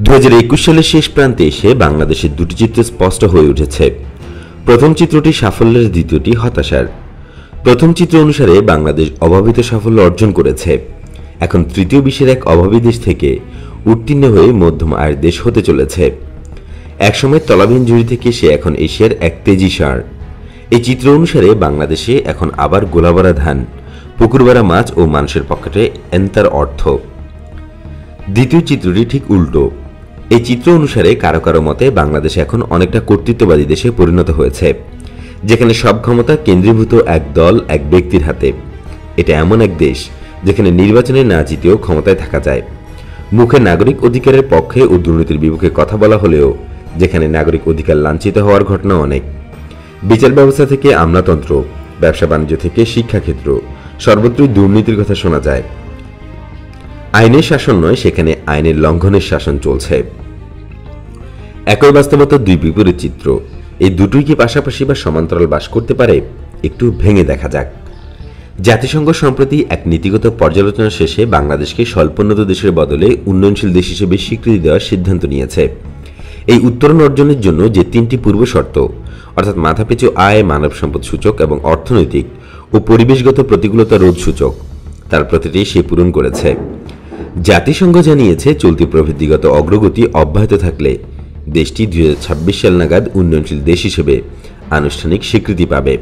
2021 সালের শেষ প্রান্তে এসে বাংলাদেশের দুটি চিত্র স্পষ্ট হয়ে উঠেছে। প্রথম চিত্রটি সাফল্যের, দ্বিতীয়টি হতাশার। প্রথম চিত্র অনুসারে বাংলাদেশ অভাবিত সাফল্য অর্জন করেছে। এখন তৃতীয় বিশ্বের এক অভাবী দেশ থেকে উত্তীর্ণ হয়ে মধ্যম আয়ের দেশ হতে চলেছে। একসময় তলাবিহীন ঝুড়ি থেকে সে এখন এশিয়ার এক তেজি ষাঁড়। এই চিত্র অনুসারে বাংলাদেশে এখন আবার গোলাভরা ধান, পুকুরভরা মাছ ও মানুষের পকেটে এন্তার অর্থ। দ্বিতীয় চিত্রটি ঠিক উল্টো। এই চিত্র অনুসারে কারো কারো মতে বাংলাদেশ এখন অনেকটা কর্তৃত্ববাদী দেশে পরিণত হয়েছে, যেখানে সব ক্ষমতা কেন্দ্রীভূত এক দল, এক ব্যক্তির হাতে। এটা এমন এক দেশ যেখানে নির্বাচনে না জিতেও ক্ষমতায় থাকা যায়। মুখে নাগরিক অধিকারের পক্ষে ও দুর্নীতির বিপক্ষে কথা বলা হলেও যেখানে নাগরিক অধিকার লাঞ্ছিত হওয়ার ঘটনা অনেক। বিচার ব্যবস্থা থেকে আমলাতন্ত্র, ব্যবসা বাণিজ্য থেকে শিক্ষাক্ষেত্র, সর্বত্রই দুর্নীতির কথা শোনা যায়। আইনের শাসন নয়, সেখানে আইনের লঙ্ঘনের শাসন চলছে। একই বাস্তবতার দুই বিপরীত চিত্র। এই দুটোই কি পাশাপাশি বা সমান্তরাল বাস করতে পারে? একটু ভেঙে দেখা যাক। জাতিসংঘ সম্প্রতি এক নীতিগত পর্যালোচনা শেষে বাংলাদেশকে স্বল্পোন্নত দেশের বদলে উন্নয়নশীল দেশ হিসেবে স্বীকৃতি দেওয়ার সিদ্ধান্ত নিয়েছে। এই উত্তরণ অর্জনের জন্য যে তিনটি পূর্ব শর্ত, অর্থাৎ মাথাপিছু আয়, মানব সম্পদ সূচক এবং অর্থনৈতিক ও পরিবেশগত প্রতিকূলতা রোধ সূচক, তার প্রতিটি সে পূরণ করেছে। জাতিসংঘ জানিয়েছে চলতি প্রবৃদ্ধিগত অগ্রগতি অব্যাহত থাকলে দেশটি 2026 সাল নাগাদ উন্নয়নশীল দেশ হিসেবে আনুষ্ঠানিক স্বীকৃতি পাবে।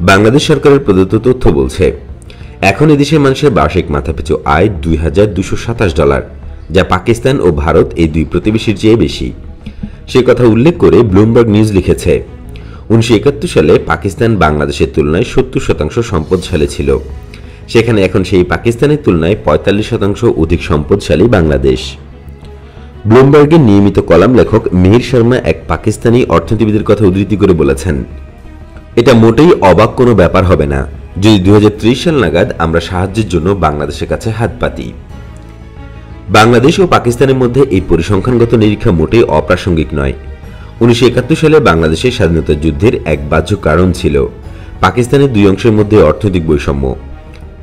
বাংলাদেশ সরকারের প্রদত্ত তথ্য বলছে, এখন এদেশের মানুষের বার্ষিক মাথাপিছু আয় $2227, যা পাকিস্তান ও ভারত এই দুই প্রতিবেশীর চেয়ে বেশি। সে কথা উল্লেখ করে ব্লুমবার্গ নিউজ লিখেছে, 1971 সালে পাকিস্তান বাংলাদেশের তুলনায় 70% সম্পদশালী ছিল। সেখানে এখন সেই পাকিস্তানের তুলনায় 45% অধিক সম্পদশালী বাংলাদেশ। ব্লুমবার্গের নিয়মিত কলাম লেখক মিহির শর্মা এক পাকিস্তানি অর্থনীতিবিদের কথা উদ্ধৃতি করে বলেছেন, এটা মোটেই অবাক কোনো ব্যাপার হবে না যদি 2030 সাল নাগাদ আমরা সাহায্যের জন্য বাংলাদেশের কাছে হাত পাতি। বাংলাদেশ ও পাকিস্তানের মধ্যে এই পরিসংখ্যানগত নিরীক্ষা মোটেই অপ্রাসঙ্গিক নয়। 1971 সালে বাংলাদেশের স্বাধীনতা যুদ্ধের এক বাহ্য কারণ ছিল পাকিস্তানের দুই অংশের মধ্যে অর্থনৈতিক বৈষম্য।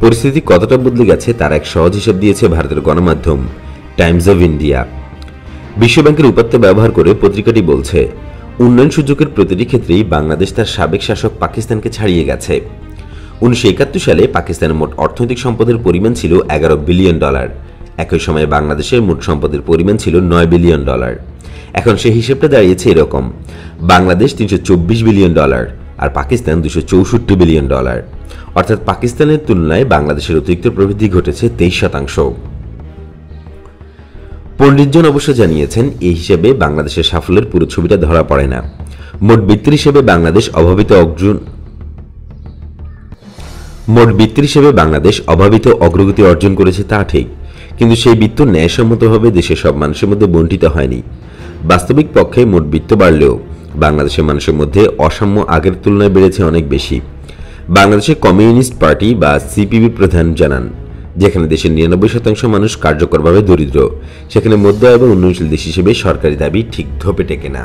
পরিস্থিতি কতটা বদলে গেছে তার এক সহজ হিসাব দিয়েছে ভারতের গণমাধ্যম টাইমস অব ইন্ডিয়া। বিশ্বব্যাংকের উপাত্ত ব্যবহার করে পত্রিকাটি বলছে, উন্নয়ন সূচকের প্রতিটি ক্ষেত্রেই বাংলাদেশ তার সাবেক শাসক পাকিস্তানকে ছাড়িয়ে গেছে। 1971 সালে পাকিস্তানের মোট অর্থনৈতিক সম্পদের পরিমাণ ছিল $11 বিলিয়ন। একই সময়ে বাংলাদেশের মোট সম্পদের পরিমাণ ছিল $9 বিলিয়ন। এখন সেই হিসেবটা দাঁড়িয়েছে এরকম, বাংলাদেশ $324 বিলিয়ন আর পাকিস্তান $264 বিলিয়ন। অর্থাৎ পাকিস্তানের তুলনায় বাংলাদেশের অতিরিক্ত প্রবৃদ্ধি ঘটেছে 23%। পণ্ডিতজন অবশ্য জানিয়েছেন, এই হিসেবে বাংলাদেশের সাফল্যের পুরো ছবিটা ধরা পড়ে না। মোট বৃত্তির হিসেবে বাংলাদেশ অভাবিত অগ্রগতি অর্জন করেছে তা ঠিক, কিন্তু সেই বৃত্ত ন্যায়সম্মতভাবে দেশের সব মানুষের মধ্যে বণ্টিত হয়নি। বাস্তবিক পক্ষে মোট বৃত্ত বাড়লেও বাংলাদেশের মানুষের মধ্যে অসাম্য আগের তুলনায় বেড়েছে অনেক বেশি। বাংলাদেশের কমিউনিস্ট পার্টি বা সিপিবি প্রধান জানান, যেখানে দেশের 99% মানুষ কার্যকরভাবে দরিদ্র, সেখানে মধ্য আয় এবং উন্নয়নশীল দেশ হিসেবে সরকারি দাবি ঠিক ধোপে টেকে না।